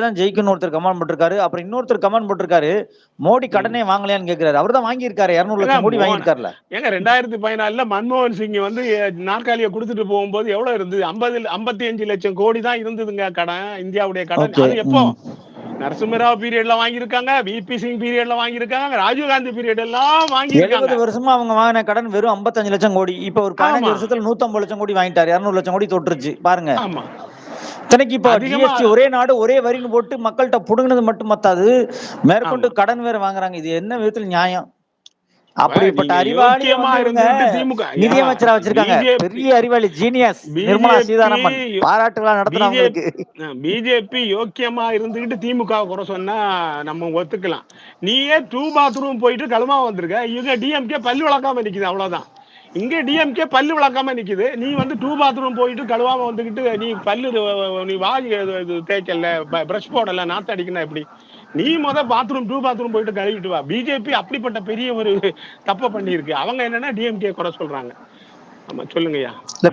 தான் ஜெயிக்கும்னு ஒருத்தர் கமெண்ட் போட்டிருக்காரு. அப்புறம் இன்னொருத்தர் கமெண்ட் போட்டிருக்காரு, மோடி ம். கடனே வாங்கலையான்னு கேட்கிறாரு. அவரு தான் வாங்கியிருக்காரு. 200 ஏங்க லட்சம் கோடி வாங்கியிருக்காருல்ல. ஏங்க 2014ல மன்மோகன் சிங் வந்து நாற்காலிய குடுத்துட்டு போகும்போது எவ்வளவு இருந்தது? 55 லட்சம் கோடி தான் இருந்ததுங்க கடன். இந்தியாவுடைய கடன். ஓகே. அது எப்போ? ம். நரசிம்மராவ் பீரியட்ல வாங்கியிருக்காங்க. விபி சிங் பீரியட்ல வாங்கியிருக்காங்க. ராஜீவ்காந்தி பீரியட் எல்லாம் வாங்கியிருக்காங்க. 70 வருஷமா அவங்க வாங்கின கடன் வெறும் 55 லட்சம் கோடி. இப்ப ஒரு 15 ஆமா, வருஷத்துல 150 லட்சம் கோடி வாங்கிட்டாரு. 200 லட்சம் கோடி தொட்டுருச்சு. பாருங்க. ஆமா. இத்தனைக்கு இப்போ அதிகமா ஜிஎஸ்டி ஒரே நாடு ஒரே வரின்னு போட்டு மக்கள்கிட்ட புடுங்கினது மட்டும் பத்தாது. மேற்கொண்டு ஆமா. கடன் வேற வாங்குறாங்க. இது என்ன விதத்துல நியாயம்? அப்ப அப்படிப்பட்ட நீங்க அறிவாளிய யோக்கியமா வந்து இவங்க இருந்துகிட்டு திமுக நிதியமைச்சரா வச்சிருக்காங்க. பிஜேபி பெரிய அறிவாளி, ஜீனியஸ் நிர்மலா பிஜேபி சீதாராமன். பாராட்டு விழா நடத்தினா பிஜேபி அவங்களுக்கு. பிஜேபி யோக்கியமா இருந்துகிட்டு திமுக குறை சொன்னா நம்ம ஒத்துக்கலாம். நீயே 2 பாத்ரூம் போயிட்டு களமா வந்திருக்க. இவங்க டிஎம்கே பல்லு விளக்காம நிக்குது, அவ்வளவுதான். இங்க டிஎம்கே பல்லு விளக்காம நிக்குது. நீ வந்து 2 பாத்ரூம் போயிட்டு கழுவாம வந்துகிட்டு நீ பல்லு நீ வாய் இது தேய்க்கல, பிரஷ் போடல, நாத்து அடிக்கணும் எப்படி? நீ பாத்ரூம் 2 பாத்ரூம் போயிட்டு கழுவிட்டு வா. பிஜேபி அப்படிப்பட்ட பெரிய ஒரு தப்ப பண்ணியிருக்கு. அவங்க என்னன்னா டிஎம்கே குறை சொல்றாங்க. ஆமா, சொல்லுங்கய்யா. இல்ல